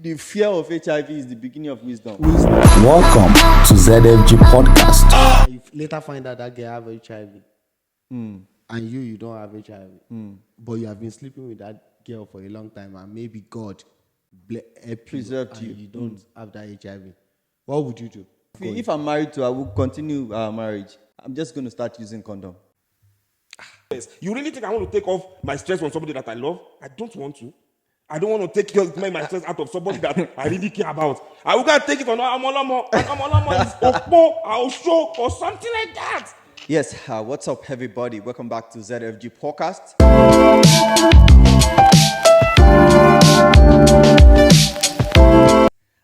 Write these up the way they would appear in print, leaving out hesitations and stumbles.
The fear of HIV is the beginning of wisdom. Welcome to ZFG Podcast. You later find out that girl have HIV, and you don't have HIV, but you have been sleeping with that girl for a long time, and maybe God Preserved you. and you don't have that HIV. What would you do? If I'm married to her, I will continue our marriage. I'm just going to start using condom. Yes. You really think I want to take off my stress from somebody that I love? I don't want to. I don't want to take my stress out of somebody that I really care about. I will go and take it on Amolamo. And Amolamo is Oppo, I'll show, or something like that. Yes, what's up, everybody? Welcome back to ZFG Podcast.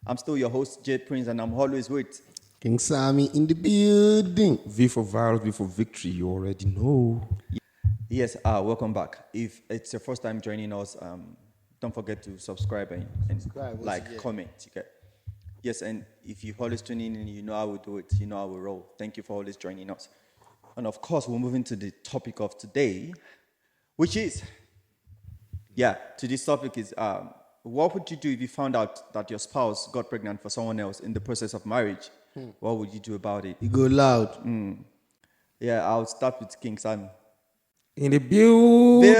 I'm still your host, J Prince, and I'm always with King Sammy in the building. V for virus, V for victory. You already know. Yes, welcome back. If it's your first time joining us, don't forget to subscribe and comment. Okay? Yes, and if you always tune in and you know how we do it, you know how we roll. Thank you for always joining us. And of course, we're moving to the topic of today, which is, today's topic is, what would you do if you found out that your spouse got pregnant for someone else in the process of marriage? What would you do about it? You go loud. Yeah, I'll start with King Sam. In the building.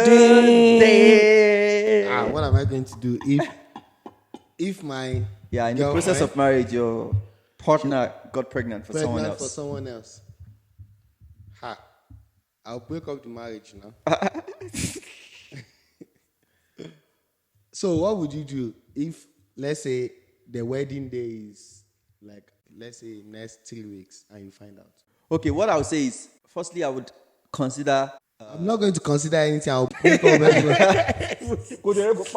What am I going to do if my in the process of marriage, your partner got pregnant for someone else? I'll break up the marriage now. So what would you do if, let's say, the wedding day is like, let's say, next 3 weeks and you find out? Okay, what I would say is, firstly, I would consider... I'm not going to consider anything. I'll break up everyone. If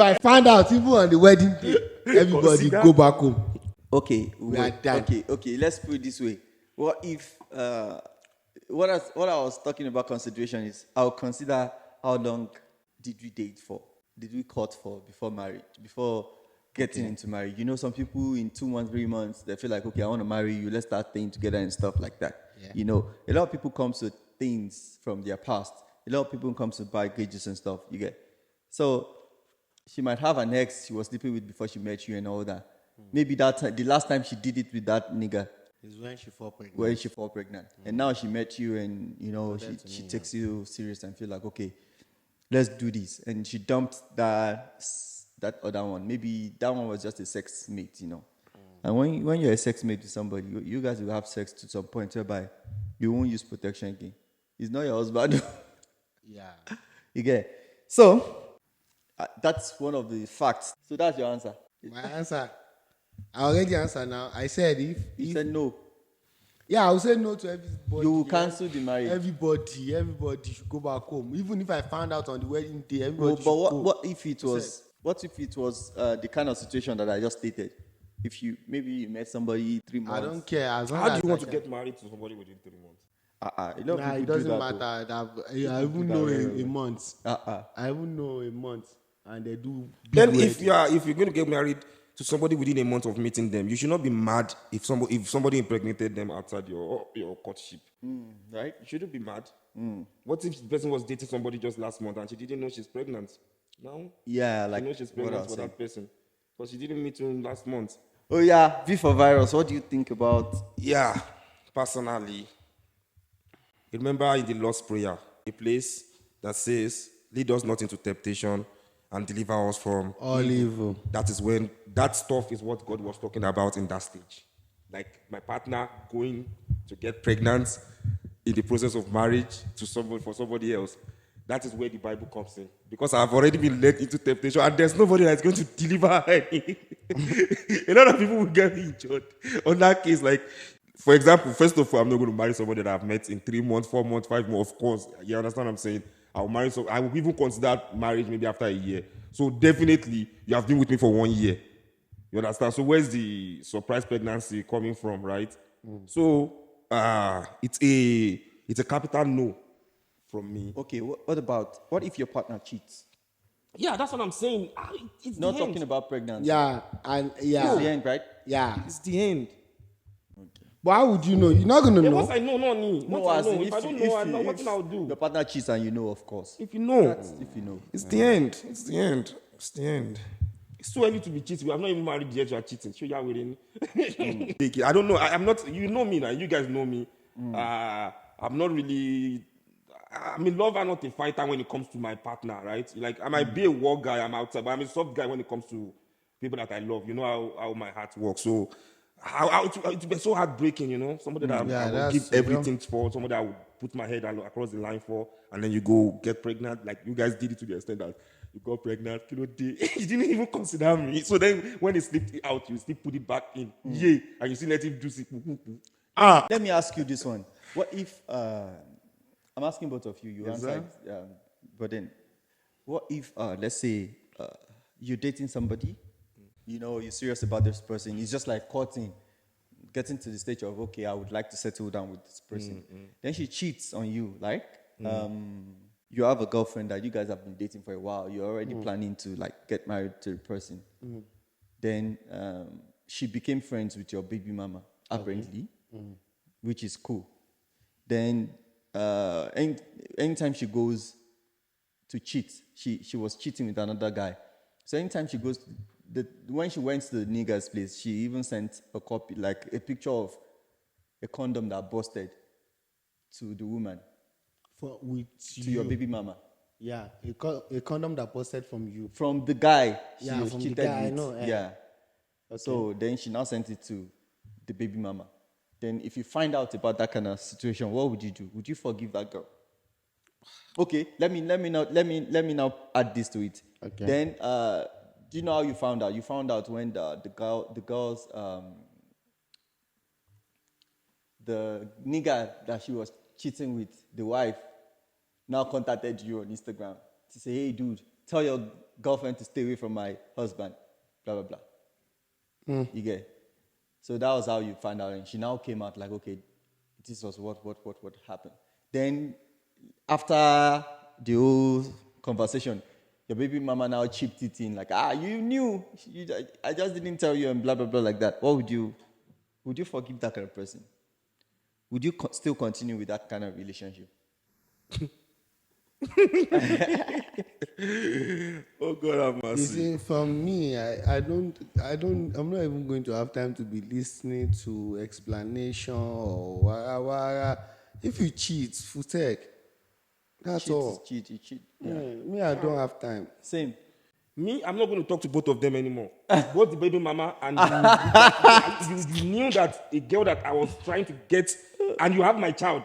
I find out, even on the wedding day, everybody go back home. Okay, We are done. Okay, let's put it this way. What if... what I was talking about consideration is, I'll consider how long did we date for? Did we court for before marriage? Before getting into marriage? You know, some people in 2 months, 3 months, they feel like, okay, I want to marry you. Let's start staying together and stuff like that. Yeah. You know, a lot of people come to things from their past. A lot of people come to baggages and stuff. You get. So she might have an ex she was sleeping with before she met you and all that. Maybe the last time she did it with that nigga is when she fall pregnant. And now she met you and, you know, she takes you serious and feel like, okay, let's do this. And she dumped that other one. Maybe that one was just a sex mate, you know. And when you're a sex mate with somebody, you guys will have sex to some point whereby you won't use protection again. It's not your husband. Yeah. You get it? So, that's one of the facts. So that's your answer. My answer. I already answered now. I said if You said no. Yeah, I will say no to everybody. You will cancel the marriage. Everybody should go back home. Even if I found out on the wedding day, everybody should go. What if it was the kind of situation that I just stated? If you met somebody 3 months. I don't care. How do you want to get married to somebody within 3 months? It doesn't matter. I even know a month. I even know a month, and they do. Then if you're going to get married to somebody within a month of meeting them, you should not be mad if somebody impregnated them outside your courtship. Right? You shouldn't be mad. What if the person was dating somebody just last month and she didn't know she's pregnant? Now, yeah, like she knows she's pregnant for that person, but she didn't meet him last month. Oh yeah, V for virus. What do you think about? Yeah, personally, remember in the Lord's Prayer, a place that says, "Lead us not into temptation, and deliver us from all evil." That is when that stuff is what God was talking about in that stage. Like my partner going to get pregnant in the process of marriage to somebody else. That is where the Bible comes in. Because I've already been led into temptation and there's nobody that's going to deliver her. A lot of people will get injured on that case. Like, for example, first of all, I'm not going to marry somebody that I've met in 3 months, 4 months, 5 months. Of course, you understand what I'm saying? I will even consider marriage maybe after a year. So definitely, you have been with me for 1 year. You understand? So where's the surprise pregnancy coming from, right? So it's a capital no from me. Okay, what if your partner cheats? Yeah, that's what I'm saying. It's not talking about pregnancy. It's the end, right? Yeah, it's the end. Okay. But how would you know? You're not gonna know. Once I know, not me. If I don't know, I know what I'll do. The partner cheats and you know, of course. If you know, if you know, it's the end. It's the end. It's the end. It's too early to be cheating. We have not even married yet. You are cheating. Sure, you are waiting. I don't know. I'm not. You know me now. You guys know me. I'm not really. I'm in love. I'm not a fighter when it comes to my partner, right? Like I might be a war guy. I'm outside, but I'm a soft guy when it comes to people that I love. You know how my heart works. So it's been so heartbreaking. You know, somebody that I would give everything for, somebody I would put my head across the line for, and then you go get pregnant. Like you guys did it to the extent that you got pregnant. You didn't even consider me. So then when it slipped out, you still put it back in. Yeah, and you still let him juice it. Let me ask you this one. What if I'm asking both of you, you answered, but then what if let's say you're dating somebody, you know, you're serious about this person, it's just like courting, getting to the stage of okay, I would like to settle down with this person. Then she cheats on you, like you have a girlfriend that you guys have been dating for a while, you're already planning to like get married to the person. Then she became friends with your baby mama, apparently, which is cool. Then anytime she goes to cheat, she was cheating with another guy. So anytime she goes, when she went to the nigga's place, she even sent a copy, like a picture of a condom that busted to the woman, to your baby mama. Yeah, a condom that busted from you. From the guy she Yeah, was from cheated the guy, with. I know. Yeah. So then she now sent it to the baby mama. Then if you find out about that kind of situation, what would you do? Would you forgive that girl? Okay, let me now add this to it. Okay. Then do you know how you found out? You found out when the nigga that she was cheating with, the wife, now contacted you on Instagram to say, hey dude, tell your girlfriend to stay away from my husband, blah blah blah. You get it? So that was how you found out, and she now came out like, okay, this was what happened. Then after the whole conversation, your baby mama now chipped it in like, you knew, I just didn't tell you, and blah blah blah like that. What would you forgive that kind of person? Would you still continue with that kind of relationship? Oh God, have You mercy. see, for me, I'm not even going to have time to be listening to explanation or wah. If you cheat, futek. That's Cheat all. is cheat, you cheat. Yeah, me, I don't have time. Same. Me, I'm not going to talk to both of them anymore. Both the baby mama and you knew that a girl that I was trying to get, and you have my child.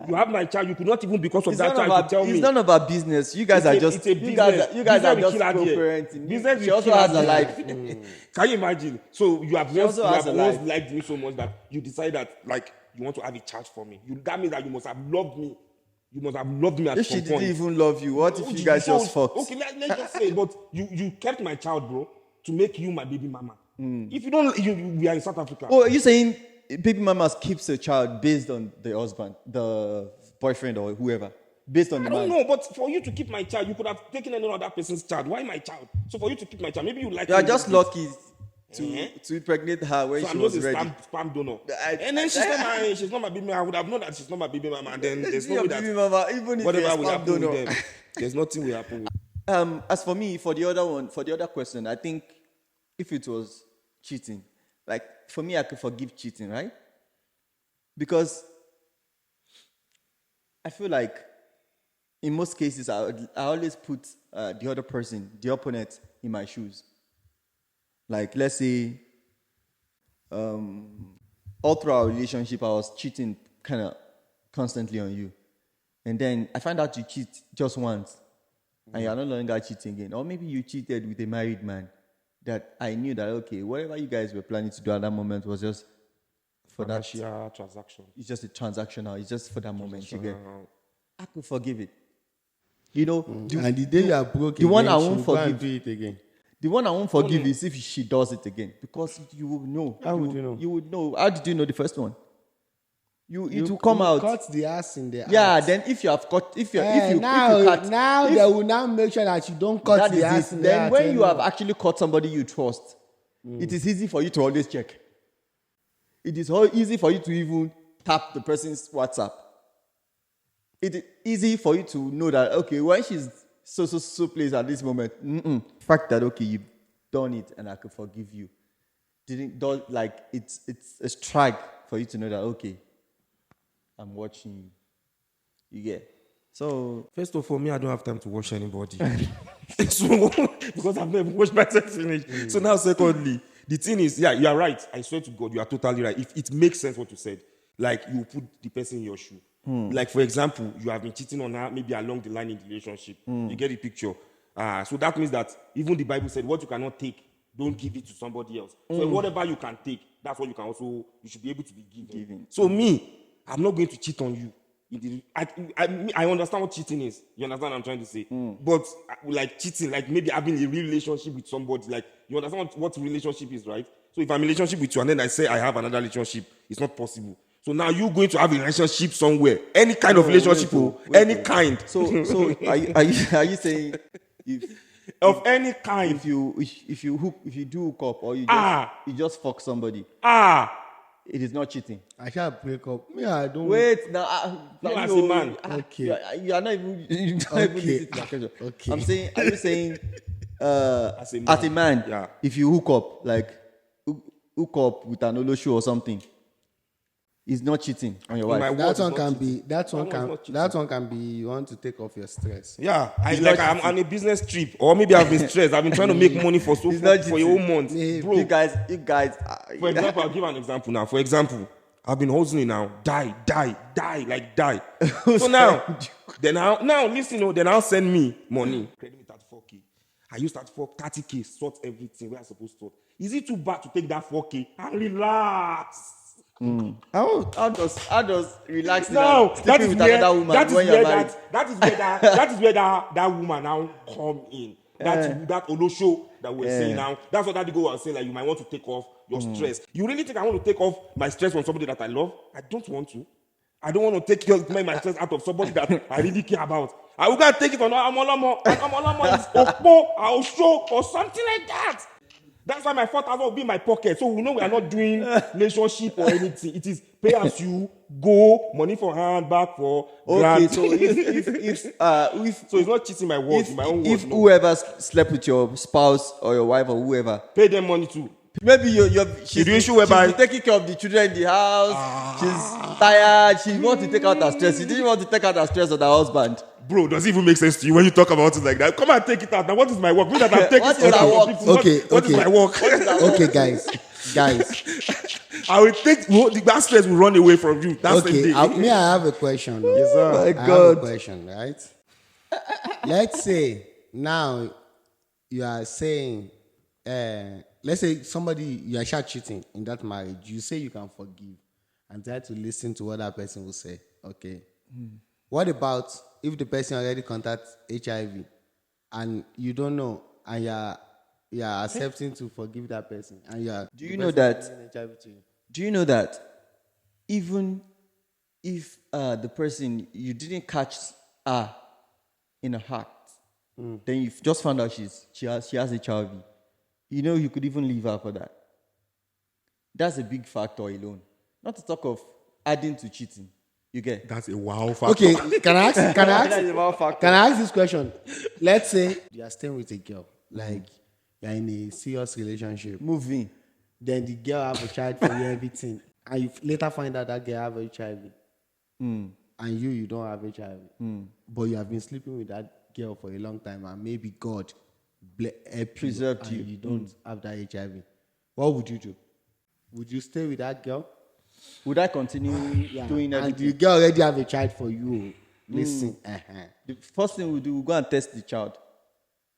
You have my child. You could not even because of that child to tell me. It's none of our business. You guys are just It's a you guys business. are Business will just kill her there. co-parenting. Business She will also kill her has a there. life. Can you imagine? So you have She also has a once life. liked me so much that you decide that like you want to have a child for me. That means that you must have loved me. You must have loved me at If some she point. didn't even love you, what if you guys just fucked? Okay, let's just say, but you kept my child, bro, to make you my baby mama. If you don't, we are in South Africa. Oh, are you saying baby mamas keeps a child based on the husband, the boyfriend or whoever, based on the I don't man? know, but for you to keep my child, you could have taken any other person's child. Why my child? So for you to keep my child, maybe you like. You are me just a little bit. lucky to impregnate her when So she I'm was just a ready. spam donor. I- And then she's not my baby mama. I would have known that she's not my baby mama. And then there's no Your way baby that mama, even if whatever you're a will sperm happen donor. with them, there's nothing will happen with As for me, for the other question, I think if it was cheating, like for me, I could forgive cheating, right? Because I feel like in most cases, I always put the other person, the opponent, in my shoes. Like let's say, all through our relationship, I was cheating kind of constantly on you, and then I find out you cheat just once, and you're no longer cheating again, or maybe you cheated with a married man. That I knew that okay, whatever you guys were planning to do at that moment was just for that. financial transaction. It's just a transactional. It's just for that moment. You get. I could forgive it. You know, And the day you are broke the one again, I she won't will go and forgive. do it again. The one I won't forgive is if she does it again, because you will know. How would you know? You would know. How did you know the first one? It will come out. Cut the ass in the Yeah. ass. Then if you have cut, if you now cut, if, they will now make sure that you don't cut that the is ass it. in the Then ass when you anymore. have actually caught somebody you trust, it is easy for you to always check. It is easy for you to even tap the person's WhatsApp. It is easy for you to know that okay, when she's so place at this moment, fact that okay, done it and I could forgive you. Didn't do like it's a strike for you to know that okay, I'm watching you. You get so First of all, me, I don't have time to watch anybody. So, because I've never watched myself finish. So now, secondly, the thing is, yeah, you are right. I swear to God, you are totally right. If it makes sense what you said, like you put the person in your shoe. Like, for example, you have been cheating on her, maybe along the line in the relationship. You get the picture. So that means that even the Bible said, what you cannot take, don't give it to somebody else. So whatever you can take, that's what you should be able to be given. So me, I'm not going to cheat on you. I understand what cheating is. You understand what I'm trying to say? But like cheating, like maybe having a real relationship with somebody, like you understand what relationship is, right? So if I'm in a relationship with you and then I say I have another relationship, it's not possible. So now you're going to have a relationship somewhere, any kind of relationship, any kind. So are you saying if of any kind? if you do hook up or you just fuck somebody, it is not cheating. I shall break up. Me, I don't. Wait now, No, as a man. Okay. you are not even listening to my question. Okay. I'm saying, are you saying As as a man, yeah. if you hook up hook up with an Olosho or something, it's not cheating on your wife. My That word one is can not be. cheating. That one That one's can. not cheating. That one can be. You want to take off your stress. Yeah, It's like not I'm cheating. on a business trip, or maybe I've been stressed. I've been trying to make money for It's not for a whole month, bro. You guys. For example, I'll give an example now. For example, I've been hustling now. Die. So now, listen, then I'll send me money. Credit me 34K. I use that for 30K, sort everything where I'm supposed to. Is it too bad to take that 4K and relax? How does relaxing No, and that sleeping is with where another woman that is when you're where married? that is where that woman now come in. That Olosho that we're saying now. That's what that go was saying. Like you might want to take off your stress. You really think I want to take off my stress from somebody that I love? I don't want to. I don't want to take my stress out of somebody that I really care about. I will go and take it on Amolamo. And Amolamo is Okpo, Aosho, or something like that. That's why my 4,000 will be in my pocket. So we know we are not doing relationship or anything. It is pay as you go, money for hand, back for Okay, grant. so if So it's not cheating my words, my own words. if No. whoever slept with your spouse or your wife or whoever, Pay them money too. maybe she's do issue whereby- she's taking care of the children in the house. She's tired. She wants to take out her stress. She didn't want to take out her stress on her husband. Bro, does it even make sense to you when you talk about it like that? Come and take it out. Now, what is my work? Me that I'm taking What is stuff our from work? people. What is my work? Okay, guys. I will take the bad stress will run away from you. That's the Okay. day. I have a question. Yes, sir. My I have a God. question, right? Let's say now you are saying, let's say somebody you are sure cheating in that marriage. You say you can forgive and try to listen to what that person will say. Okay. What about if the person already contacts HIV and you don't know and you are accepting to forgive that person and you are Do you know that? HIV to you? Do you know that even if the person you didn't catch her in a act, then you just found out she has HIV, you could even leave her for that. That's a big factor alone. Not to talk of adding to cheating. You get? That's a wow factor. Okay, can I That is about factor. can I ask this question? Let's say you are staying with a girl, like you're in a serious relationship. Moving. Then the girl have a child for you, everything, and you later find out that girl have HIV, and you don't have HIV, but you have been sleeping with that girl for a long time, and maybe God help Preserved you, you. and you don't have that HIV. What would you do? Would you stay with that girl? Would I continue doing And everything? the girl already have a child for you. Listen, The first thing we'll do, we'll go and test the child.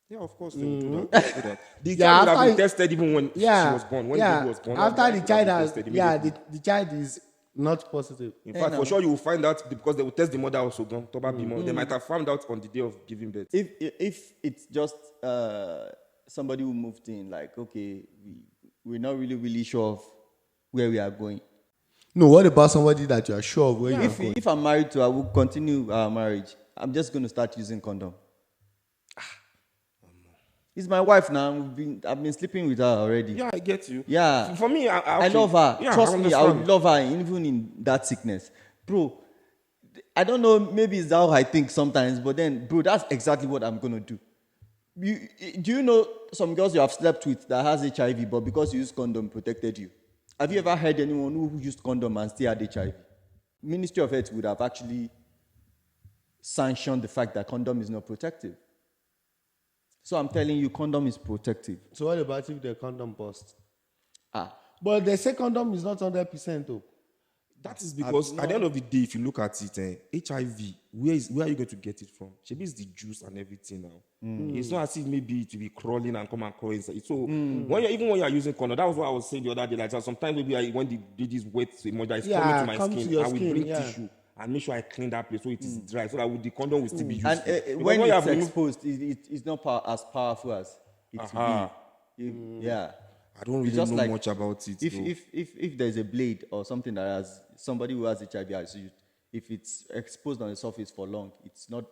Yeah, of course they will do that. They will do that. The Yeah, child would have been after- tested even when she was born. When the baby was born. After the would child have been has, tested yeah, immediately. the child is not positive. In fact, for sure you will find out because they will test the mother also. They might have found out on the day of giving birth. If it's just somebody who moved in, like, okay, we're not really sure of where we are going. No, what about somebody that you are sure of where you are going? If I'm married to her, we'll continue our marriage. I'm just going to start using condom. It's my wife now. I've been sleeping with her already. Yeah, I get you. Yeah. For me, I love her. Yeah, Trust me, I would understand. love her even in that sickness. Bro, I don't know, maybe it's how I think sometimes, but then, bro, that's exactly what I'm going to do. Do you know some girls you have slept with that has HIV, but because you used condom, protected you? Have you ever heard anyone who used condom and still had HIV? Ministry of Health would have actually sanctioned the fact that condom is not protective. So I'm telling you, condom is protective. So what about if the condom burst? Ah, But they say condom is not 100% though. That is because at the end of the day, if you look at it, HIV, where are you going to get it from? Maybe it's the juice and everything now. It's not as if maybe it will be crawling and come and crawl inside. So even when you are using condom, that was what I was saying the other day. Like sometimes maybe when they this wet moisture is coming to my come to skin, your I will skin, bring yeah. tissue and make sure I clean that place so it is dry, so that the condom will still be used. and when you it's have removed- exposed, it's not as powerful as it will be. Yeah. I don't really Just know like much about it. though. if there's a blade or something that has somebody who has HIV, so if it's exposed on the surface for long, it's not.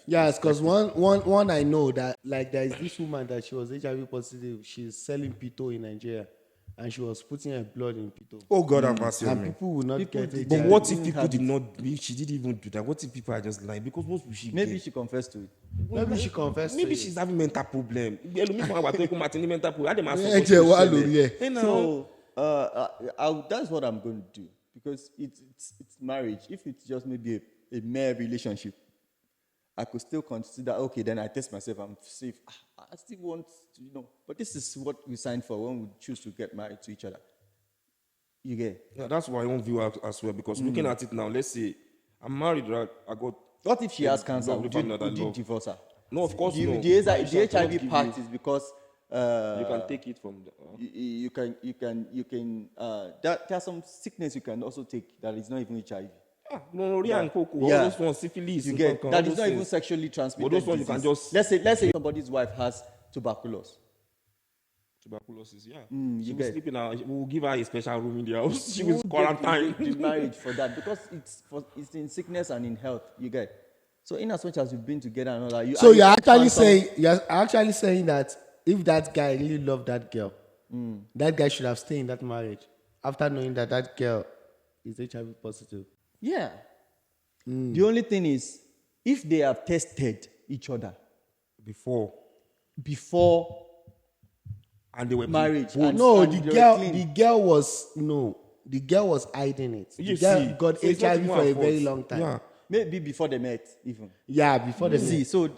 Yes, because one I know that like there is this woman that she was HIV positive. She's selling pito in Nigeria, and she was putting her blood in pito. Oh God, have mercy on And me. people will not People get did it. But Yeah, what they if didn't people have did it. not? If she didn't even do that, what if people are just lying? Because what will she Maybe get? she confessed to it. Maybe she confessed. Maybe to she's it. having mental problem. Mental problem. Ẹ̀jẹ̀ wà lórí ẹ̀. So that's what I'm going to do, because it's marriage. If it's just maybe a mere relationship, I could still consider, okay, then I test myself, I'm safe. I still want to. But this is what we signed for when we choose to get married to each other. You get? Yeah, that's why I won't view her as well. Because looking at it now, let's say I'm married, right? I got. What if she has cancer? lovely Would you, partner that I would you love. divorce her? No, of course The, no. the, She cannot the HIV give part you- is because You can take it from. you can there are some sickness you can also take that is not even HIV. Gonorrhea and cocoa. All Yeah. those ones, syphilis. You in get fact, that all is those not even things. sexually transmitted. But those ones you can disease. just- let's say somebody's wife has tuberculosis. Tuberculosis, yeah. you She will get- sleep in her. We'll give her a special room in the house. She You will would get quarantine. the marriage for that, because it's in sickness and in health. You get. So in as much as you've been together and all that, So you're can't actually saying that if that guy really loved that girl, that guy should have stayed in that marriage after knowing that that girl is HIV positive. Yeah. The only thing is, if they have tested each other Before. And they were marriage, both- and- No, and the they were girl, clean. the girl was hiding it. The You girl see, got so it's not HIV even for her a very fault. long time. Yeah. maybe before they met, even. Yeah, before the See, so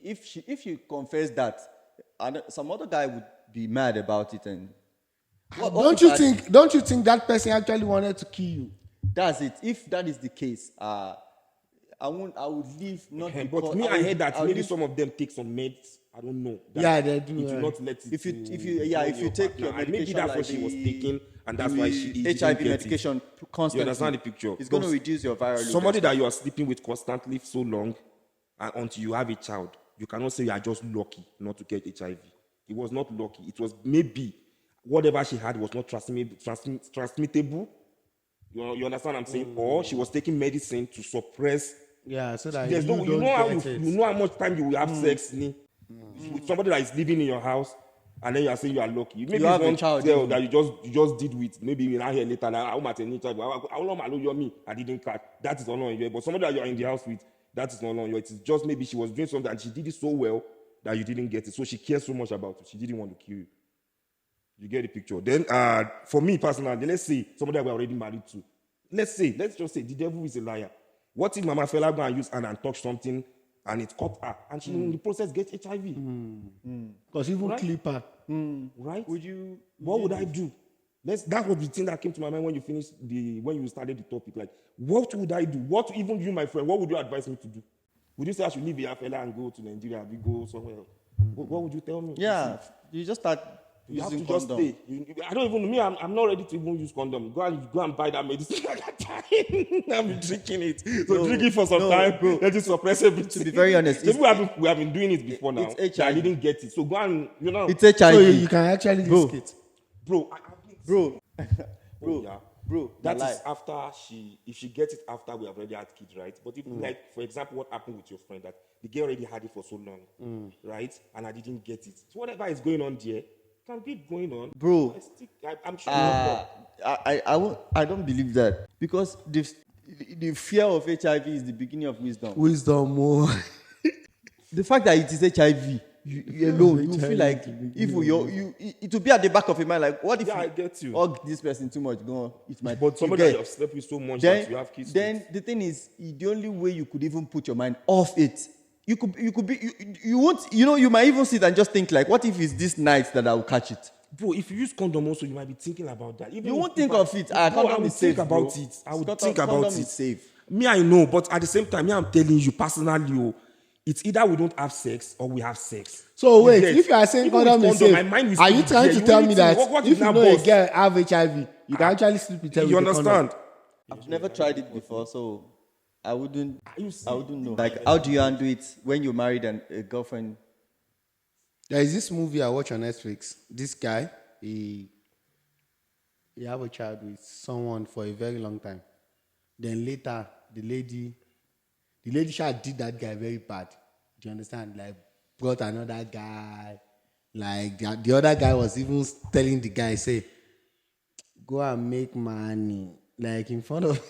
if you confess that, and some other guy would be mad about it, and Don't you think that person actually wanted to kill you? that's it. If that is the case, I would leave not because But me, I heard that I would maybe leave- some of them take some meds. I don't know. That Yeah, they do, It yeah. will not let it. If you- to if you- join yeah, if you take partner. your And maybe medication that's like what she was the- taking, and that's the why she didn't HIV get it. medication constantly. You understand the picture? It's going to Because reduce your viral load. Somebody that you are sleeping with constantly so long, and until you have a child, you cannot say you are just lucky not to get HIV. It was not lucky. It was maybe whatever she had was not transmittable. You understand what I'm saying? Or she was taking medicine to suppress. Yeah, so that There's no, you you don't know how get you it. know how much time you will have sex with somebody that is living in your house, and then you are saying you are lucky. Maybe You have it's a one child girl even. that you just did with. Maybe you now hear later that I want to HIV. How long I know you me? I didn't catch. That is not on you. But somebody that you are in the house with, that is not on you. It is just maybe she was doing something and she did it so well that you didn't get it. So she cares so much about it. She didn't want to kill you. You get the picture. Then for me personally, let's say somebody that we're already married to. Let's just say the devil is a liar. What if Mama Fela go and use and touch something and it caught her and she in the process gets HIV? Because even Right? Clipper, Right? Would What would I do? That was the thing that came to my mind when you started the topic. Like, what would I do? What even you, my friend, what would you advise me to do? Would you say I should leave Fela and go to Nigeria? We go somewhere else? What would you tell me? Yeah, you just start You have using to just condom. stay. I don't even me. I'm not ready to even use condom. Go and buy that medicine at that time. I'm drinking it. So No, drink it for some no, time. bro. Let it suppress everything. To be very honest, Maybe we have been doing it before now. it's that I HIV. didn't get it. So go and It's HIV, so you can actually Bro. risk it. bro. bro. Oh, yeah. Bro, That na is lie. after if she gets it after we have already had kids, right? But if like for example, what happened with your friend that the girl already had it for so long, right? And I didn't get it. So whatever is going on there can be going on, Bro. I'm sure. I don't believe that, because the fear of HIV is the beginning of wisdom. Wisdom more. the fact that it is HIV, you alone, you feel like if it will be at the back of your mind, like, what if Yeah, I get you. hug this person too much, go on, it might. But somebody you that get- you have slept with so much then, that you have kids then the thing is, the only way you could even put your mind off it, you won't, you might even sit and just think like, what if it's this night that I will catch it? Bro, if you use condom also, you might be thinking about that. Even You won't if think I- of it. Bro, I Condom would is think safe, about bro. it. I would Condom- think about condom it. is safe. Me, I know, but at the same time, I'm telling you personally, it's either we don't have sex or we have sex. So You wait, get? if you are saying Even with condom is condom, safe, my mind will are still you be trying there. to You tell only me think, that what if you now know a boss? girl have HIV, you can actually sleep with her You with a condom? understand? I've never tried it before, so I wouldn't you see- know. Like, how do you handle it when you're married and a girlfriend? There is this movie I watch on Netflix. This guy, he have a child with someone for a very long time. Then later, the lady child did that guy very bad. Do you understand? Like, brought another guy. Like, the other guy was even telling the guy, say, go and make money. Like, in front of...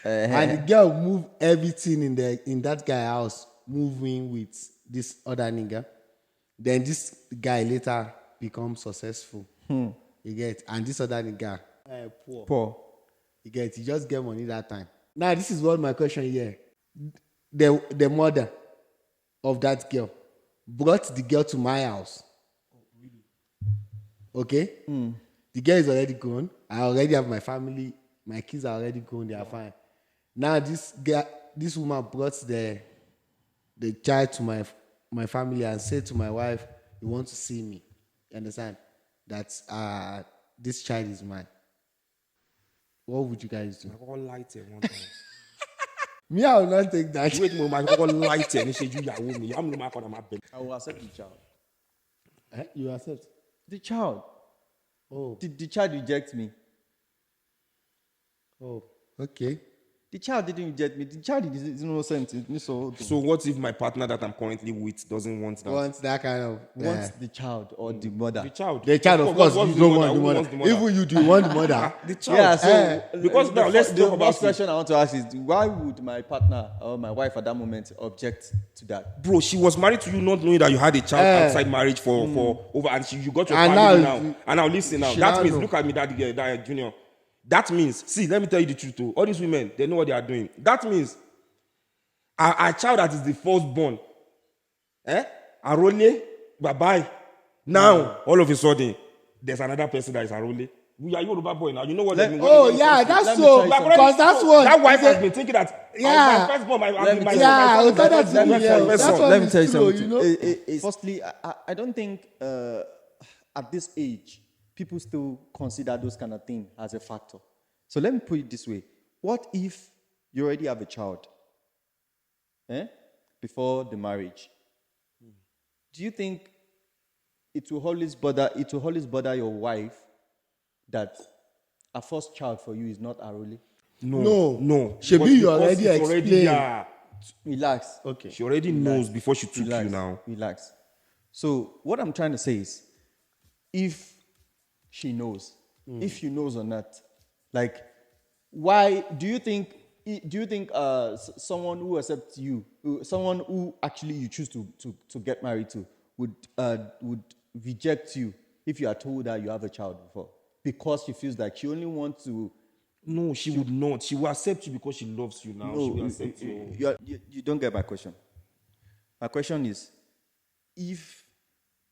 And the girl moved everything in that guy house, moving with this other nigga. Then this guy later becomes successful. You get, and this other nigga poor. Poor. You get, he just get money that time. Now this is what my question here. The mother of that girl brought the girl to my house. Okay? The girl is already grown. I already have my family. My kids are already grown. They are fine. Now this woman brought the child to my family and said to my wife, "You want to see me?" You understand? That this child is mine. What would you guys do? I got light one time. Me, I will not take that. Wait, I got light and say you yahoo me. I'm no matter my bed. I will accept the child. You accept? The child. Oh, The child rejects me. oh, okay. The child didn't reject me. The child is innocent. So what if my partner that I'm currently with doesn't want that? Wants that kind of wants the child or the mother. The child. the child, of course, what's you don't want Who the wants mother. the mother? Even you do want the mother. The child. Yeah, so because now let's the talk about first it. question I want to ask is, why would my partner or my wife at that moment object to that? Bro, she was married to you not knowing that you had a child outside marriage for over, and you got your And family now- now. And now listen now. she That now means know. look at me, that girl, that junior. That means, see, let me tell you the truth too. All these women, they know what they are doing. That means a child that is the firstborn, Arole, bye-bye. Now, all of a sudden, there's another person that is Arole. We are Yoruba boy now. You know what? Oh yeah, that's let me so. tell you something. Because that's what That wife is has a- been thinking that Yeah. my firstborn, my Let me my tell Yeah, my I thought that's my what- yeah, first that's son. what- Let me tell you true, something. you know? Firstly, I don't think at this age people still consider those kind of things as a factor. So let me put it this way: what if you already have a child, before the marriage? Do you think it will always bother your wife that a first child for you is not Arole? No. But Shebi, you because already it's explained. yeah, Relax. Okay. she already knows before she took Relax. you now. Relax. So what I'm trying to say is, if she knows, if she knows or not, like, why do you think someone who accepts you, someone who actually you choose to get married to, would reject you if you are told that you have a child before, because she feels like she only wants to? No, she would not. She will accept you because she loves you now. She will accept you. You don't get my question. My question is, if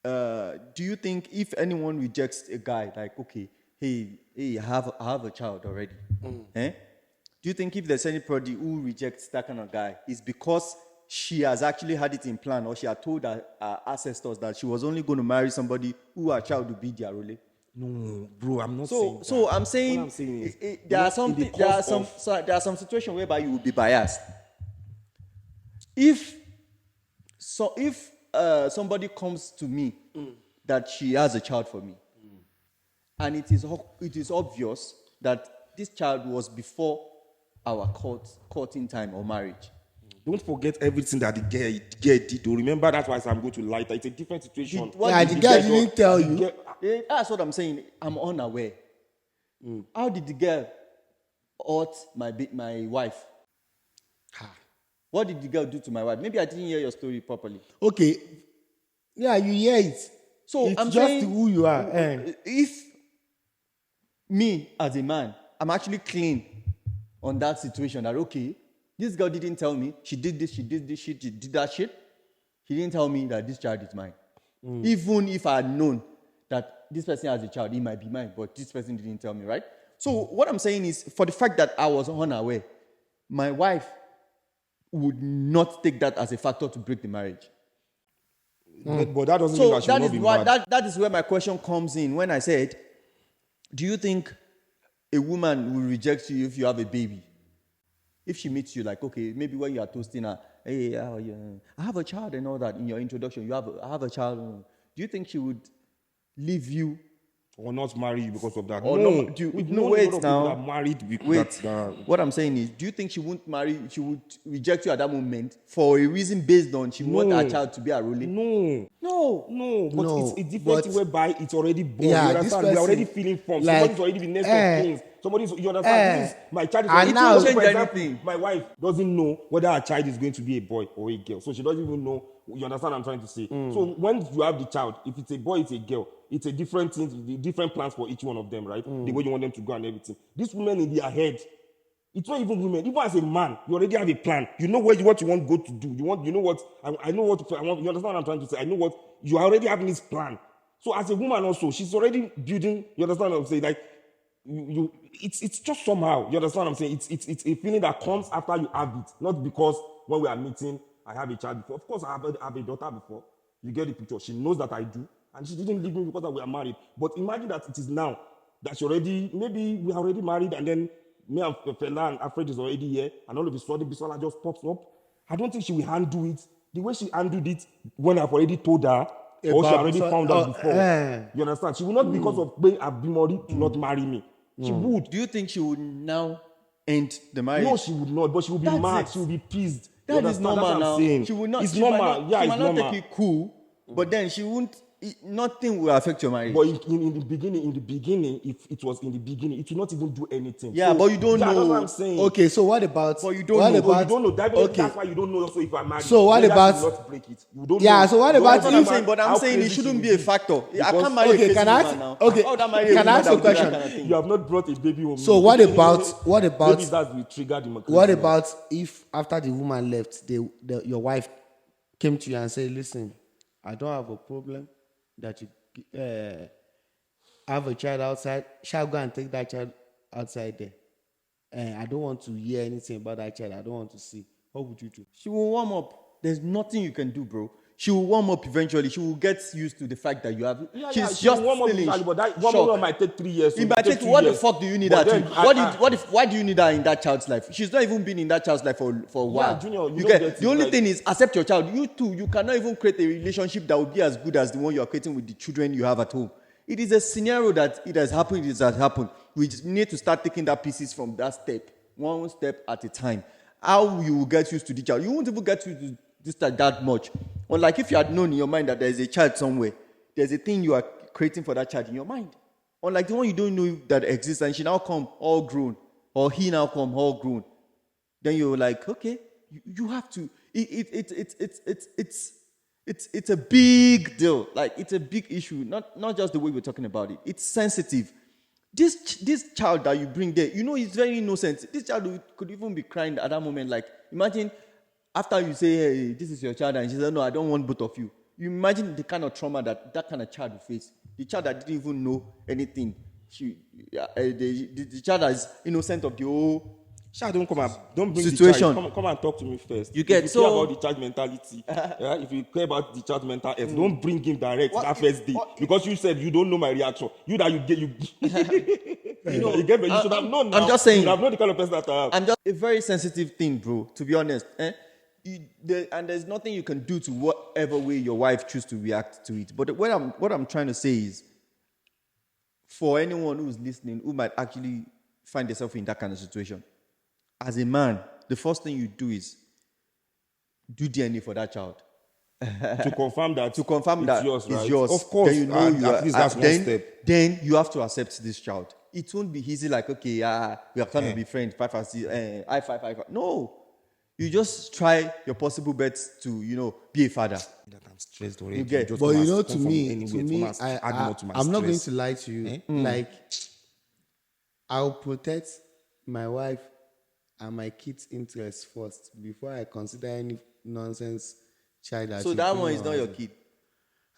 do you think if anyone rejects a guy, like, okay, hey, I have a child already, do you think if there's anybody who rejects that kind of guy, it's because she has actually had it in plan, or she had told her ancestors that she was only going to marry somebody who her child would be their role? No, bro, I'm not So, saying that. so I'm saying, What I'm saying is, there are in the there are some situations whereby you will be biased. If somebody comes to me that she has a child for me, and it is obvious that this child was before our courting time or marriage. Don't forget everything that the girl did. To remember, that's why I'm going to light. It's a different situation. What Yeah, did the girl didn't tell you. That's what I'm saying. I'm unaware. How did the girl hurt my wife? What did the girl do to my wife? Maybe I didn't hear your story properly. Okay. Yeah, you hear it. So it's I'm just saying, who you are. if me as a man, I'm actually clean on that situation, that okay, this girl didn't tell me she did this, she did this shit, she did that shit. She didn't tell me that this child is mine. Even if I had known that this person has a child, it might be mine, but this person didn't tell me, right? So what I'm saying is, for the fact that I was unaware, my wife would not take that as a factor to break the marriage. But that doesn't mean So that she will that not is be why mad. that is where my question comes in when I said, do you think a woman will reject you if you have a baby? If she meets you, like, okay, maybe when you are toasting her, hey, how are you? I have a child and all that in your introduction. I have a child. Do you think she would leave you? Or not marry you because of that. Or no, no, we've no, known wait a lot of people now. that married because Wait. that. What I'm saying is, do you think she won't marry? She would reject you at that moment for a reason based on she want her child to be a ruler? No. No. No, but No, it's a different but- thing whereby it's already born. Yeah, you this understand? We're already person, feeling forms. like, Somebody's already been next of things. You understand? This is, my child is and already, now- for Change example, anything. my wife doesn't know whether her child is going to be a boy or a girl. So she doesn't even know. You understand what I'm trying to say? So when you have the child, if it's a boy, it's a girl. It's a different thing, different plans for each one of them, right? The way you want them to go and everything. These women in their head, it's not even women. Even as a man, you already have a plan. You know what you want God to do. You know what I know what I want. You understand what I'm trying to say? I know what you are already having this plan. So as a woman also, she's already building. You understand what I'm saying? Like it's just somehow. You understand what I'm saying? It's a feeling that comes after you have it, not because when we are meeting, I have a child before. Of course, I have a daughter before. You get the picture. She knows that I do, and she didn't leave me because we are married. But imagine that it is now that she already, maybe we are already married, and then me and Fela and Alfred is already here, and all of a sudden Bisola just pops up. I don't think she will handle it the way she handled it when I've already told her, or she About already Bisola- found out before. eh. You understand? She will not, because of being a bimori, to not marry me. She would. Do you think she would now end the marriage? No, she would not, but she will be That's mad. it. She will be pissed. You That is understand? normal That's what now. I'm saying. She will not. It's she normal. Might not, Yeah, she it's might not normal. take it cool, but then she won't. Nothing will affect your marriage. But in the beginning, if it was in the beginning, it will not even do anything. Yeah, but you don't That's know. what I'm saying. Okay, so what about? But you don't what know. About, You don't know. That's okay. why you don't know also if I'm married. So what Maybe about- that will not break it. You don't Yeah, know. so what You don't about know I'm if- saying, but I'm how saying it crazy shouldn't she be will a factor. I Because- can't marry a Okay, crazy can I woman ask- now. okay, How would I marry a can I woman ask that a will do that question? kind of thing? You have not brought a baby home. So what about? Maybe that will trigger the mechanism. What about if after the woman left, your wife came to you and said, "Listen, I don't have a problem that you have a child outside. Shall I go and take that child outside there? And I don't want to hear anything about that child. I don't want to see. What would you do?" She will warm up. There's nothing you can do, bro. She will warm up eventually. She will get used to the fact that you have. Yeah, She's she just will warm up still in initially, but that shock. warm up might take 3 years. It might take. 2 What the years. fuck do you need But that then to? Why do you need that in that child's life? She's not even been in that child's life for a while. Junior, you don't get get the it, only like- thing is accept your child. You too. You cannot even create a relationship that will be as good as the one you are creating with the children you have at home. It is a scenario that it has happened. It has happened. We just need to start taking that pieces from that step, one step at a time. How you will get used to the child. You won't even get used to this child that much. Unlike if you had known in your mind that there is a child somewhere, there's a thing you are creating for that child in your mind. Unlike the one you don't know that exists, and she now come all grown, or he now come all grown. Then you're like, okay, you have to. It's a big deal. Like it's a big issue. Not just the way we're talking about it. It's sensitive. This child that you bring there, you know, it's very innocent. This child could even be crying at that moment. Like imagine after you say, hey, this is your child, and she said, no, I don't want both of you. You imagine the kind of trauma that kind of child will face. The child that didn't even know anything. The child that is innocent of the whole. Sha, don't come and don't bring Situation. the child. Come and talk to me first. You get- if you care so- about the child mentality. Yeah, if you care about the child mental health, don't bring him direct What that if- first day what because you said you don't know my reaction. You that you get you. You get me. You should have known. I'm now. just saying. You should have known the kind of person that I am. I'm just a very sensitive thing, bro. To be honest, and there's nothing you can do to whatever way your wife chooses to react to it. But what I'm trying to say is, for anyone who's listening, who might actually find themselves in that kind of situation, as a man, the first thing you do is do DNA for that child To confirm that. to confirm it's that yours, it's right? yours. Of course. Then you know and you at are. least that's one then, step. then you have to accept this child. It won't be easy. Like, okay, we are trying to be friends. 5 and 6. I 5. No, you just try your possible best to, be a father. That I'm stressed already. You get- Just But want you to know, come to from me, anywhere, want to add more to my I'm not going stress. to lie to you. Like, I'll protect my wife and my kids' interests first before I consider any nonsense child. So that one is not your kid.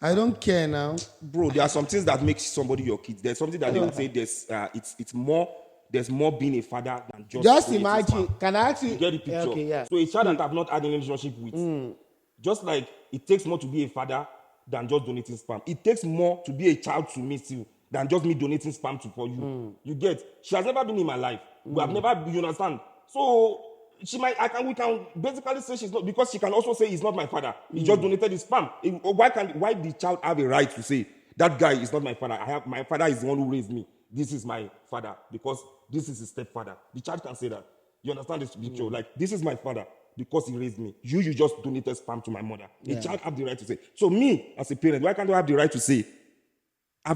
I don't care now. Bro, there are some things that make somebody your kid. There's something that they would say it's more. There's more being a father than just. Just donating imagine. sperm. Can I ask you? You get the picture. Okay, yeah. So a child that I've not had any relationship with, just like it takes more to be a father than just donating sperm. It takes more to be a child to me still than just me donating sperm for you. You get? She has never been in my life. We have never. You understand? So we can basically say she's not, because she can also say he's not my father. He just donated his sperm. Why the child have a right to say that guy is not my father? My father is the one who raised me. This is my father because this is his stepfather. The child can say that. You understand this picture? Like, this is my father because he raised me. You just donated sperm to my mother. The child have the right to say. So me, as a parent, why can't I have the right to say?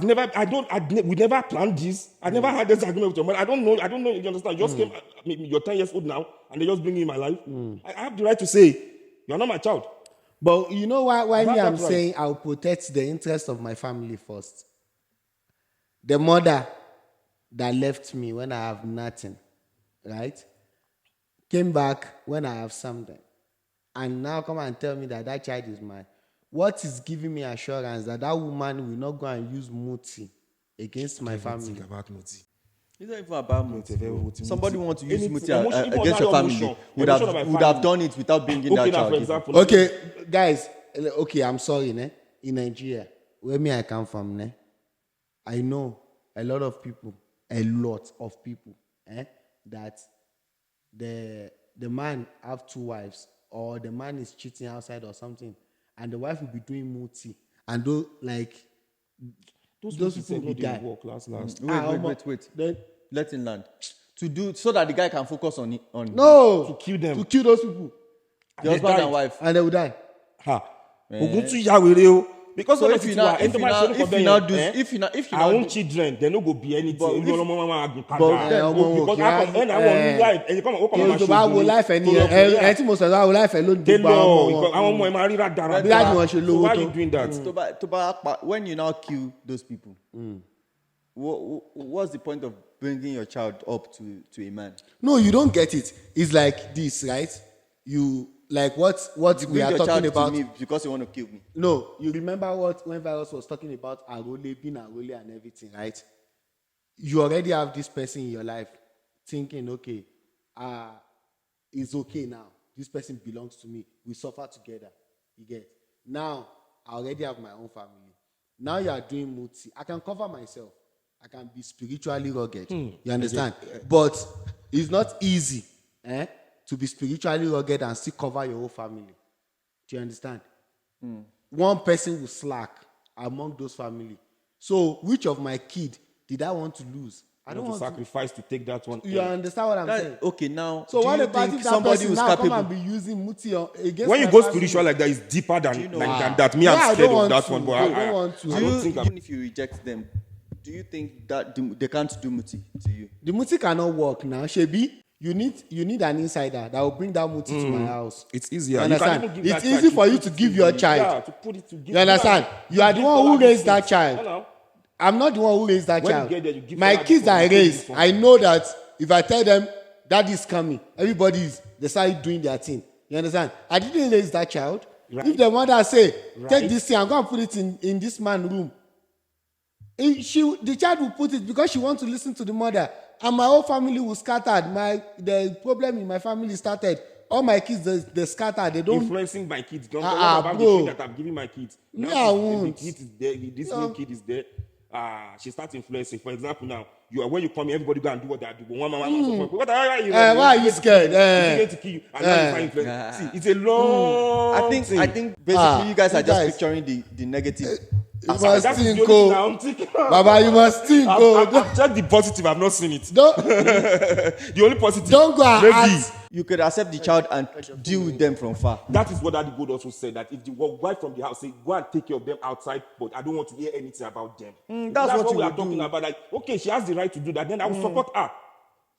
We never planned this. I never had this argument with your mother. I don't know, you understand? You just came, you're 10 years old now, and they just bring you in my life. I have the right to say, you're not my child. But you know why me I'm That's right. saying I'll protect the interest of my family first. The mother that left me when I have nothing, right? Came back when I have something. And now come and tell me that child is mine. What is giving me assurance that woman will not go and use muti against my family? Think about Muti. It's not even about muti. very Bro. muti. Somebody want to use Anything- muti emotion- if it was against your not family emotion, would emotion of my have family. done it without bringing Okay, that now child. for in. example. Okay, guys, okay, I'm sorry, ne? In Nigeria, where me I come from, ne? I know a lot of people, that the man have 2 wives, or the man is cheating outside or something, and the wife will be doing muti, and those Those people will they die. work last. Wait. Then, Let him land. To do so that the guy can focus on it. no, To kill them. to kill those people, The husband died. and wife. and they will die. Ha. Oguntu ya were o. Because So one if of you the now- two if you now- if you now do- if you now our own do- children, they no go be anything. But if- Because then- ọmọ when I want life, and you come on tó bá wo láìfẹ́ ni ẹ tí mo sọ wá wo láìfẹ́ ló ń They gbogbo àwọn law, ọmọ wọn. àwọn ọmọ ẹ máa ríra dára. Bí láti wọn ṣe So lówó why tó. you doing that? When you now kill those people, what's the point of bringing your child up to a man? No, you don't get it. It's like this, right? You like what You we bring are your talking child about. to me because you want to kill me. No, you remember when Virus was talking about Arole, being Arole and everything, right? You already have this person in your life thinking, okay, it's okay now. This person belongs to me. We suffer together. You get? Now, I already have my own family. Now you are doing muti. I can cover myself. I can be spiritually rugged. You understand? But it's not easy to be spiritually rugged and still cover your whole family. Do you understand? One person will slack among those family. So, which of my kid did I want to lose? I don't want to. sacrifice to take that one. You understand what I'm saying? Okay, now. So do what you about think if that somebody person who's now come and capable? be using muti against When you my go family? spiritual like that, it's deeper than you know- than that. Me, Yeah, I I'm don't scared of want that to. one, but I don't want to. Do I you, don't think even if you reject them, do you think that they can't do muti to you? The muti cannot work now. Shebi, you need an insider that will bring that muti to my house. it's easier. You You can understand? even give It's that easy child for to you put to it give in your the- child. Yeah, to put it to give. You understand? You are the give one who all these raised that things. child. Hello. I'm not the one who raised that When you child. get there, you give My all kids that I before you raised, give it I know that if I tell them that is coming, they start doing their thing. You understand? I didn't raise that child. Right. If the mother say, Right. take this thing and go and put it in this man's room, the child will put it because she wants to listen to the mother. And my whole family will scattered. The problem in my family started. All my kids, they scattered. They don't. Influencing my kids. Don't Ah, talk about bro. the thing that I'm giving my kids. Me, Now I the won't. kid is there. This Yeah. new kid is there. She starts influencing. For example, now when you come here, everybody go and do what they do. But one mama, what are you? Why are you scared? It's going to kill you. And now you start influencing. See, it's a long. I think basically you guys are you just guys- picturing the negative. You That must is the think, only thing oh. I'm thinking. Baba, you must think, oh. I've checked the positive. I've not seen it. Don't, The only positive. don't go and maybe. ask. You could accept the child and deal with them from far. That is what Daddy God also said, that if the wife from the house say, go and take care of them outside, but I don't want to hear anything about them. That's what you we are would talking do. about. Like, okay, she has the right to do that, then I will support her.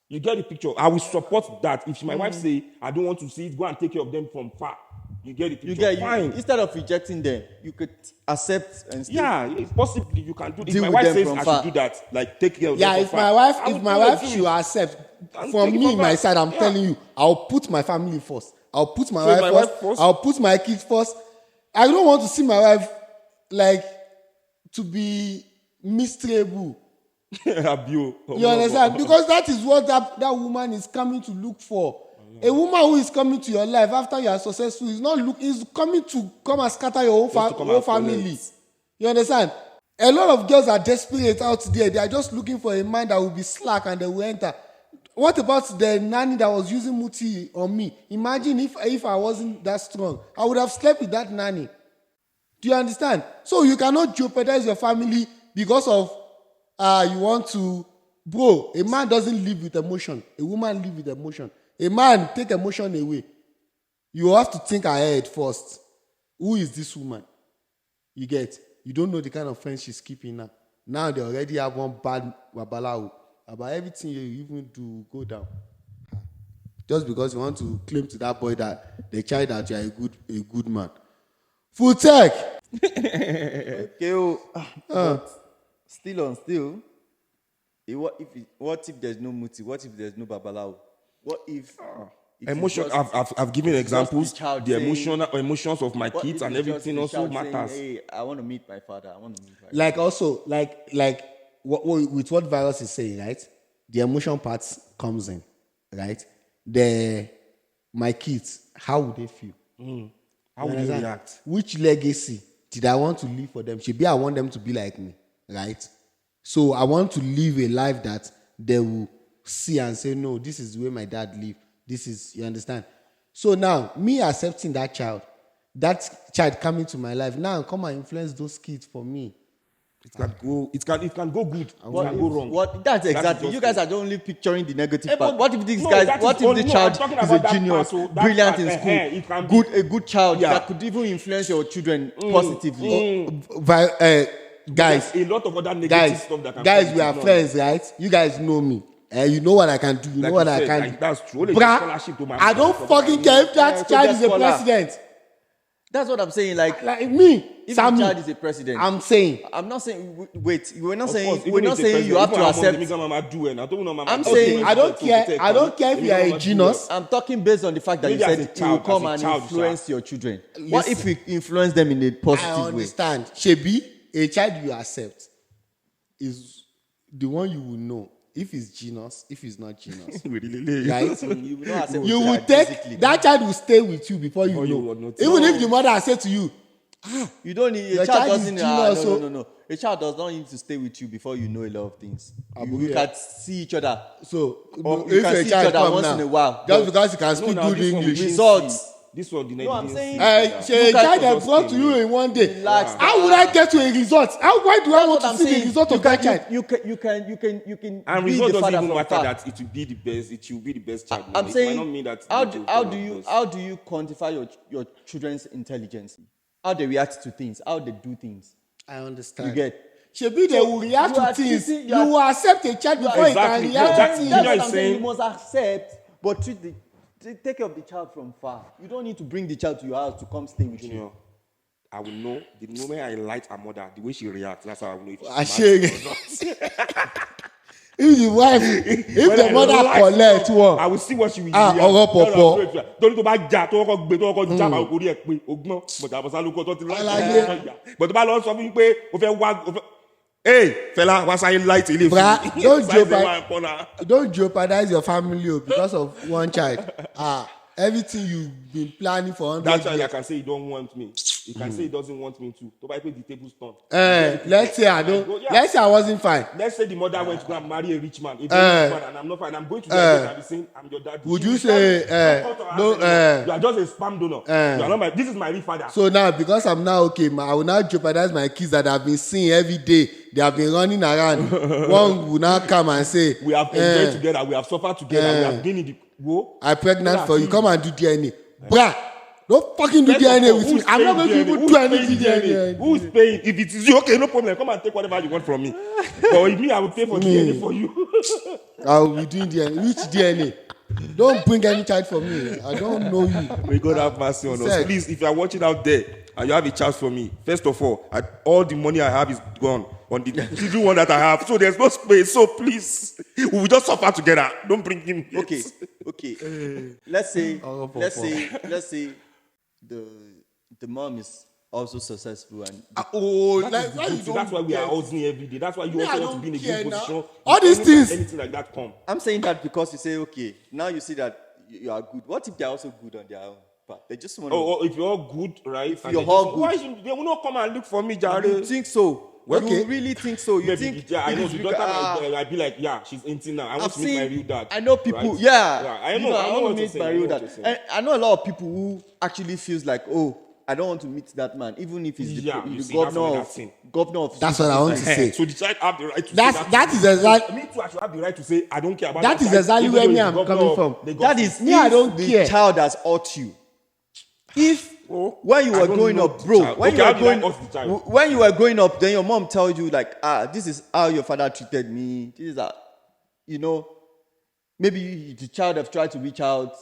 You get the picture. I will support that. If my wife say I don't want to see it, go and take care of them from far. You get the picture. You get Fine. instead of rejecting them, you could accept and still. Yeah, possibly you can do this. If Deal my with wife them says from I far. should do that, like take care of Yeah, them if from my far, wife, I if would my do wife it. should accept, And from take it me, from my her. side, I'm Yeah. telling you, I'll put my family first. I'll put my So wife my first. wife first? I'll put my kids first. I don't want to see my wife like to be miserable. Abio. You understand? Because that is what that woman is coming to look for. A woman who is coming to your life after you are successful is coming to come and scatter your whole, Just to come whole and family. collect. You understand? A lot of girls are desperate out there. They are just looking for a man that will be slack and they will enter. What about the nanny that was using muti on me? Imagine if I wasn't that strong, I would have slept with that nanny. Do you understand? So you cannot jeopardize your family because of you want to, bro. A man doesn't live with emotion. A woman live with emotion. A man take emotion away. You have to think ahead first. Who is this woman? You get. You don't know the kind of friends she's keeping now. Now they already have one bad wabalao about everything you even do go down. Just because you want to claim to that boy that the child that you are a good man. Full tech. Okay, but still, what if there's no muti? What if there's no babalawo? What if it is Emotion. just- I've given examples. the child The saying- emotions of my what kids if and it's just everything the also child saying, matters. hey, I want to meet my father. I want to meet my father. Like also, like with what virus is saying, right? The emotion part comes in, right? My kids, how would they feel? How would you Understand? react? Which legacy did I want to leave for them? Maybe I want them to be like me, right? So I want to live a life that they will see and say, no, this is the way my dad lived. This is, you understand? So now, me accepting that child coming to my life, now come and influence those kids for me. It can go. It can go good. It can go wrong. That's exactly. just You guys it. are only picturing the negative Eh, part. but- What if this no, guy? that What is if on- the no, child I'm talking is about a that genius, part, that brilliant part, in school, it can be- a good child Yeah. that could even influence your children positively? Guys, There's a lot of other negative stuff that can guys, come we are into friends, right? You guys know me. You know what I can do. You Like know what you I said, can like, do. that's true. Only Bruh, scholarship to my I don't from fucking my- care if that Yeah, so child just is a scholar. president. That's what I'm saying. Like, Like me, if Sammy, the child is a president, I'm saying. I'm not saying. Wait, we're not Of saying. course, We're even not if the saying you have to president- even accept. our mama do it. I don't know, mama I'm do saying- it. I don't To care. protect I don't them. care if Maybe you are mama a do genius. it. I'm talking based on the fact that Maybe you as said a it will child, come as a and child, influence sir. your children. What if Listen. we influence them in a I positive way? understand. Shebi, a child you accept is the one you will know if he's genius, if he's not genius. We really lay. Right? You will not accept You the will child take physically. that child will stay with you before you Before you know. will notice. Even No. if the mother has said to you, You don't need Your a child child is doesn't. genius, so- No. A child does not need to stay with you before you know a lot of things. You Abu, yeah. can see each other. so Or if you can a see child each other come once now, in a while. just But- because he can No, speak now good this one we English. didn't Results. see. This one the No, I'm didn't saying- see. A Look child at- that just brought to came you in. in one day. Relax, How would I get to a result? Why do I want What to I'm see the saying, result of that child? you can And be result the doesn't father even from matter far. that it will be the best. It will be the best child. I'm It saying, might not mean that how it do, will how come do out you best. how do you quantify your children's intelligence? How they react to things, how they do things. I understand. You get. Shebi they So, will react you are to things. treating- You will accept a child before he Exactly. can react No, that- to things. Junior That's is what I'm saying. saying- You must accept, but take care of the child from far. You don't need to bring the child to your house to come stay with Junior, you. I will know the moment I light her mother, the way she reacts. That's how I will know if she's I smart share. or not. If the wife, if When the I mother light collect her, one, I will see what she will Ah, react. ọ̀rọ̀ pọ̀pọ̀. Torí tó bá jà tó kọ́kọ́ gbé tó kọ́kọ́ já máa kórìí ẹ̀ pé ogbọ́n bọ̀dà àbọ̀sá ló kọ́ tó ti Àlàyé. bọ̀dà bá lọ sọ fún mi pé o fẹ́ wá o fẹ́. Hey, fella, wá sáyé light ilé Bra, fún mi. don't Sáyé joke, ṣe wá corner. don't jeopardize your family oh, because of one child. Everything you've been planning for 100 That child years. can say he don't want me. He can say he doesn't want me too. Tó bá yẹ pé the table turn. Let's say I don't. Yeah. Let's say I wasn't fine. Let's say the mother went to go and marry a rich man, a very rich man, and I'm not fine. I'm going to the and be saying, I'm your dad. Would She you will say, tell me, "Don't come to our no, house anymore. You are just a spam donor. You are not my. This is my real father. So now, because I'm now okay, I will now jeopardize my kids that I've been seeing every day. They have been running around. One will now come and say, We have enjoyed together. We have suffered together. We have been in the. Whoa. I'm pregnant for you. Come and do DNA. Bruh, Don't fucking do First of DNA all, with me. who's I'm not paying going to even Who's do paying anything DNA. Who's paying? If it is you, okay, no problem. Come and take whatever you want from me. But with me, I will pay for DNA for you. I will be doing DNA. Which DNA? Don't bring any child for me. I don't know you. May God have mercy on us. Said. Please, if you are watching out there and you have a child for me, first of all, all the money I have is gone on the children one that I have. So there's no space. So please, we will just suffer together. Don't bring him. Yet. Okay. Let's say the mom is also successful and That's why we are housing every day. That's why you also want to be in a good position. All these things. Anything like that come. I'm saying that because you say, okay, now you see that you are good. What if they are also good on their own part? They just want to. Oh, if you're all good, right? If you're all good. Why should they will not come and look for me, Jare? You think so? Okay. You really think so? You Maybe, think? I know it is the because- daughter I'd be like, yeah, she's 18 now. I want I've to meet my seen. real dad. I know people. right? Yeah. I You know. I want know to meet my real dad. And I know a lot of people who actually feels like, oh, I don't want to meet that man, even if he's Yeah, the you see, that's governor another of thing. That's what I want to say. So the child have the right to That's say that is exactly. Me too, I should have the right to say I don't care about That is child, exactly even where though me he's I'm the governor coming of from. Lagos That State. is Me, I if don't the care. child has hurt you. If Oh, when you I were don't growing know up, the bro, child. when Okay, you how were did I growing hurt the child? when you were growing up, then your mom told you like, this is how your father treated me. This is how, maybe the child have tried to reach out.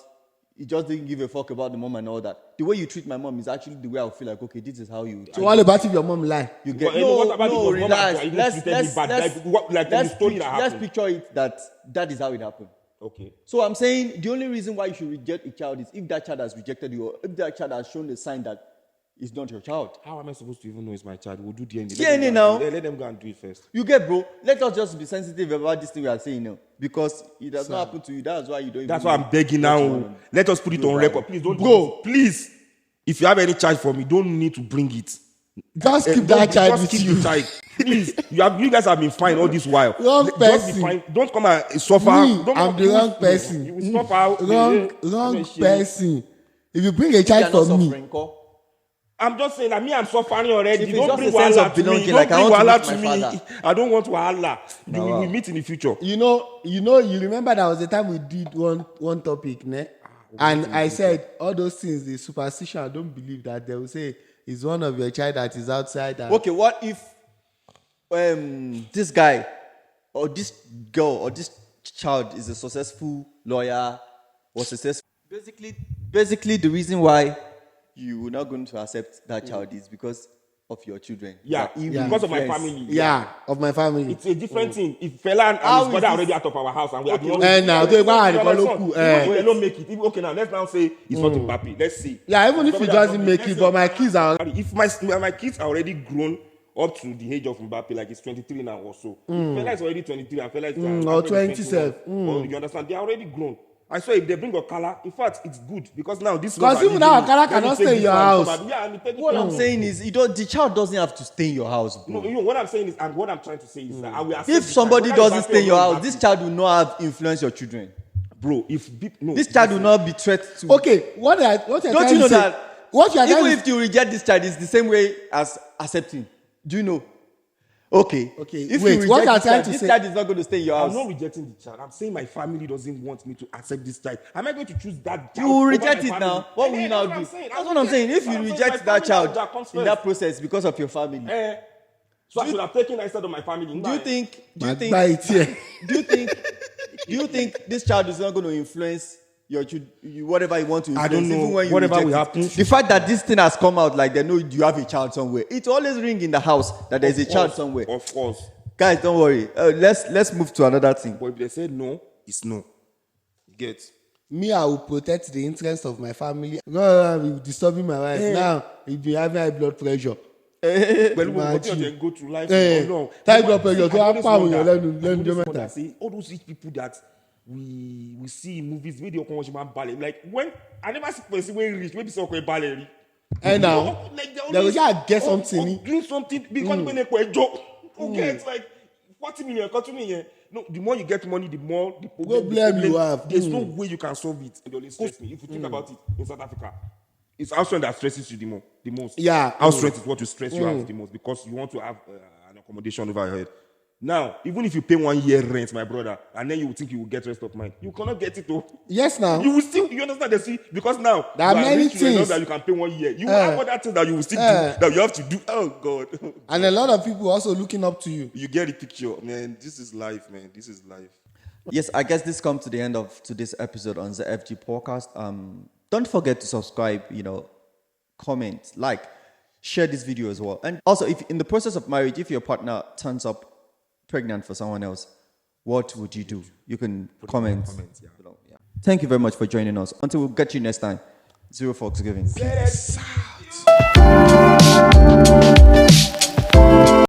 He just didn't give a fuck about the mom and all that. The way you treat my mom is actually the way I feel like, okay, this is how you. So what about if your mom lie? You get But, what about no, if your mom relax. had even Let's treated me bad? Like from the story that let's happened. picture it that is how it happened. Okay. So I'm saying the only reason why you should reject a child is if that child has rejected you, or if that child has shown a sign that it's not your child. How am I supposed to even know it's my child? We'll do DNA. DNA now. Let them go and do it first. You get, bro. Let us just be sensitive about this thing we are saying now, because it does not happen to you. That's why you don't. That's even why know I'm begging what you now. want. Let us put it on Bro, record. Please don't Bro. Please. If you have any charge for me, don't need to bring it. Just keep Don't- that child just with keep you. the child. Please. You guys have been fine all this while. Wrong Just be person. fine. Don't come and suffer. Me, Don't I'm the you wrong will- person. You will suffer. Wrong person. If you bring a If you are child not for me, suffering, call. I'm just saying that me, I'm suffering already. If it's Don't just bring a sense wahala of to me. belonging, Don't like, I bring want to wahala meet to my me. father. I don't want wahala. We wow. will meet in the future. you remember that was the time we did one topic, ne? And I said all those things, the superstition. I don't believe that they will say it's one of your child that is outside. And Okay, what if this guy or this girl or this child is a successful lawyer or successful? Basically, the reason why you are not going to accept that child is because of your children. Yeah, That evil because of my influence. family. yeah, of my family. It's a different thing. If Fela and How his is brother are this- already out of our house and we are Okay, the only... Eh, now, they go and call Oku, Even eh. if they don't make it. Okay, now, let's now say it's not Mbappe. Let's see. Yeah, even if His he brother doesn't has make not it, made but my kids are. If my kids are already grown up to the age of Mbappe, like he's 23 now or so. If Fela is already 23 and Fela is or already 27. 21, or you understand? They are already grown. I swear, if they bring Okala, in fact, it's good because now this. Because one even are now, leaving. Okala Let me cannot take stay in this your one, house. somebody- Yeah, and What I'm saying is, the child doesn't have to stay in your house, bro. No, what I'm saying is, and what I'm trying to say is that I will accept If the somebody child, whether doesn't it's stay in your Mbappe or house, this Mbappe. child will not have influenced your children. Bro, This child will not be threat to. Okay, what you're Don't trying you know to say? that? What you're Even trying to if you reject this child, it's the same way as accepting. Do you know? Okay. Okay, If wait, you what reject you're this trying child, to this say- child is not going to stay in your I'm house. not rejecting the child. I'm saying my family doesn't want me to accept this child. Am I going to choose that child? You will over reject my it family? now. What will Eh, you now that's do? what I'm saying. That's what I'm saying. If you My reject that family child comes in first. that process because of your family, So I should have taken her instead of my family. do you think? Do you buy think? it here? Do you think this child is not going to influence your whatever you want to influence? I don't know. Even when you Whatever reject will it? happen. The fact that this thing has come out, like they know you have a child somewhere. It always ring in the house that there's a child somewhere. Of course. Guys, don't worry. Let's move to another thing. But if they say no, it's no. You get? Me, I will protect the interest of my family. No, be disturbing my wife. Now, he be having high blood pressure. Well, Imagine. what you go through life. Eh, No. high blood pressure, so how I come always you wonder- learn I always the wonder, matter? say, all those rich people that we see in movies, where they come watch man ballet. Like when I never see person when rich, maybe say okay ballet. And now, they will just get something. Doing something because when they a job, okay, it's like 40 million, 40 million. No, the more you get money, the more the Problem you have. There's no way you can solve it. It always stress me. If you think about it in South Africa, it's house rent that stresses you the most. Yeah. House rent is what will stress you out the most because you want to have an accommodation over your head. Now, even if you pay 1 year rent, my brother, and then you will think you will get rest of mind, you cannot get it though. Yes, now. You will still, you understand the see? Because now There are you many rich enough things. that you can pay 1 year. You will have other things that you will still do, that you have to do. Oh God. And a lot of people also looking up to you. You get the picture, man. This is life, man. This is life. Yes, I guess this comes to the end of today's episode on the FG podcast. Don't forget to subscribe, comment, like, share this video as well. And also, if in the process of marriage, if your partner turns up pregnant for someone else, what would you do? You can comment. Below. Yeah. Thank you very much for joining us. Until we get you next time. Zero Forks Giving. Peace out.